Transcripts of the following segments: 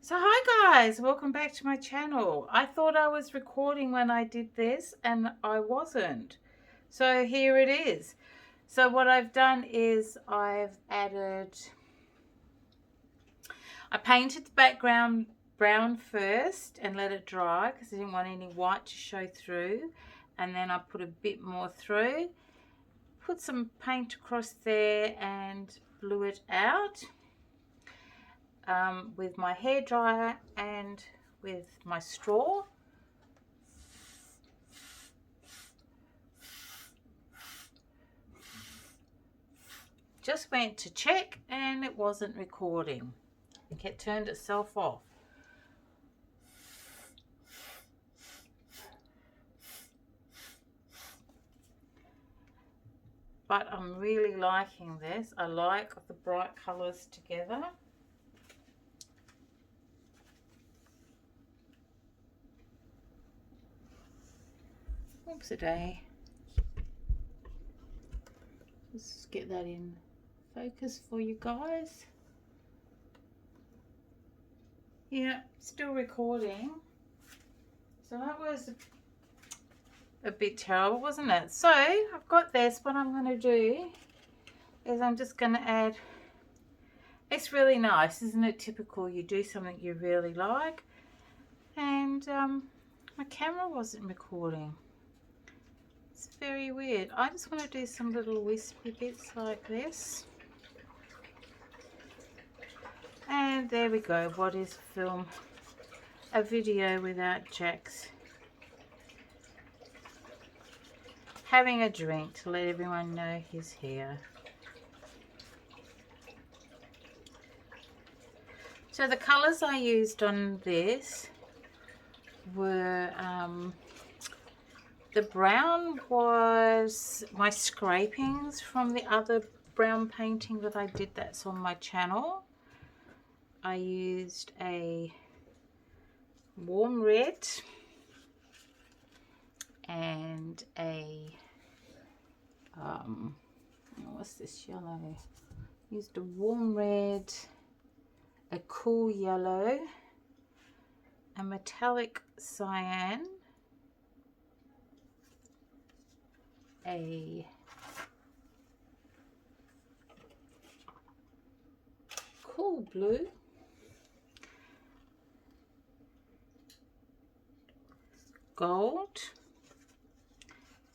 So hi guys, welcome back to my channel. I thought I was recording when I did this and I wasn't. So here it is. So what I've done is I painted the background brown first and let it dry because I didn't want any white to show through. And then I put a bit more through, put some paint across there and blew it out. With my hairdryer and with my straw. Just went to check and it wasn't recording. It turned itself off. But I'm really liking this. I like the bright colours together. Oops a day. Just get that in focus for you guys. Yeah, still recording. So that was a bit terrible, wasn't it? So I've got this. What I'm going to do is I'm just going to add, it's really nice, isn't it? Typical, you do something you really like. And my camera wasn't recording. It's very weird. I just want to do some little wispy bits like this. And there we go. What is film? A video without Jax having a drink to let everyone know he's here. So the colours I used on this were the brown was my scrapings from the other brown painting that I did that's on my channel. I used a warm red and a what's this yellow? Used a warm red, a cool yellow, a metallic cyan, a cool blue, gold,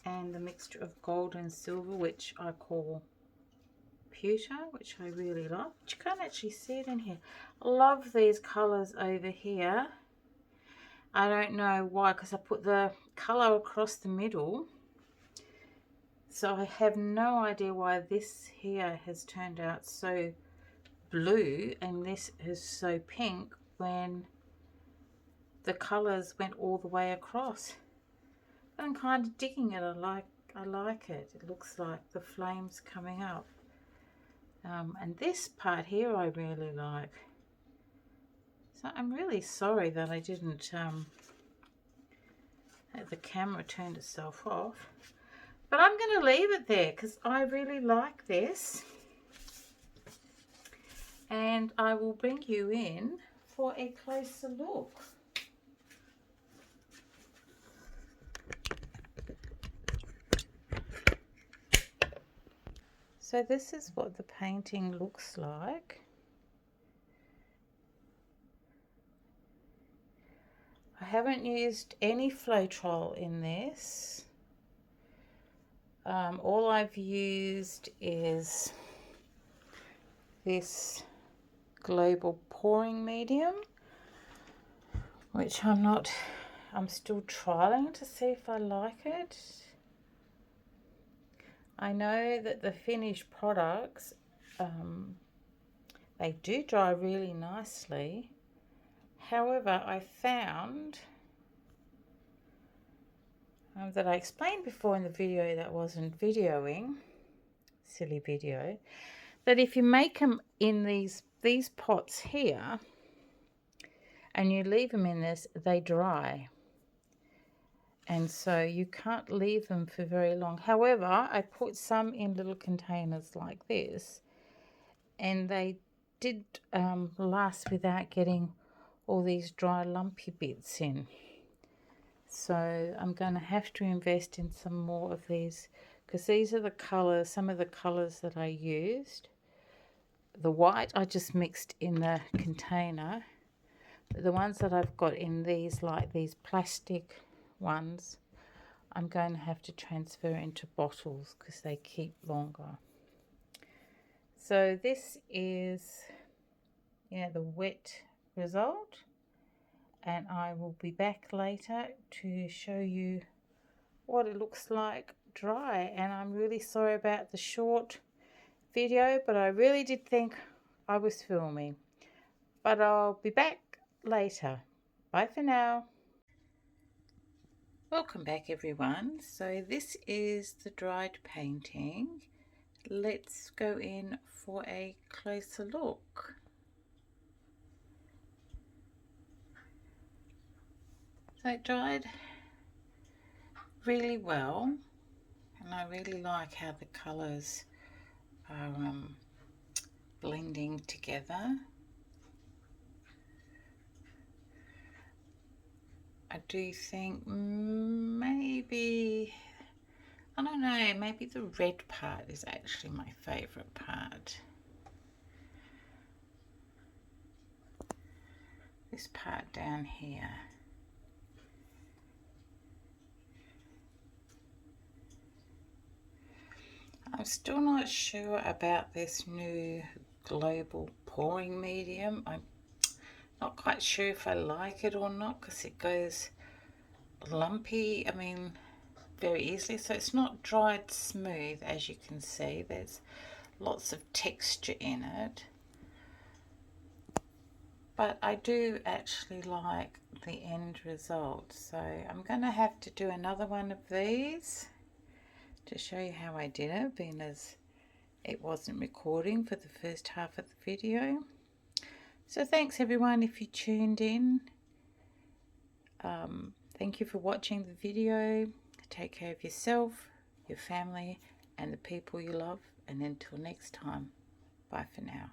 and the mixture of gold and silver, which I call pewter, which I really like. But you can't actually see it in here. I love these colours over here. I don't know why, because I put the colour across the middle. So I have no idea why this here has turned out so blue and this is so pink when the colours went all the way across. I'm kind of digging it. I like it. It looks like the flames coming up. And this part here I really like. So I'm really sorry that I didn't that the camera turned itself off. But I'm going to leave it there because I really like this. And I will bring you in for a closer look. So this is what the painting looks like. I haven't used any Floetrol in this. All I've used is this global pouring medium, which I'm still trialing to see if I like it. I know that the finished products, they do dry really nicely. However, I found that I explained before in the video that wasn't videoing, silly video, that if you make them in these pots here and you leave them in this, they dry. and so you can't leave them for very long. However, I put some in little containers like this, and they did last without getting all these dry lumpy bits in. So I'm going to have to invest in some more of these, because these are the colours, some of the colours that I used. The white I just mixed in the container. But the ones that I've got in these, like these plastic ones, I'm going to have to transfer into bottles because they keep longer. So this is, the wet result, and I will be back later to show you what it looks like dry. And I'm really sorry about the short video, but I really did think I was filming. But I'll be back later. Bye for now. Welcome back, everyone. So this is the dried painting. Let's go in for a closer look. So it dried really well, and I really like how the colours are blending together. I do think maybe, I don't know, maybe the red part is actually my favourite part. This part down here. I'm still not sure about this new global pouring medium. I'm not quite sure if I like it or not, because it goes lumpy, very easily. So it's not dried smooth, as you can see. There's lots of texture in it. But I do actually like the end result. So I'm going to have to do another one of these to show you how I did it, being as it wasn't recording for the first half of the video. So thanks everyone if you tuned in. Thank you for watching the video. Take care of yourself, your family, and the people you love. And until next time, bye for now.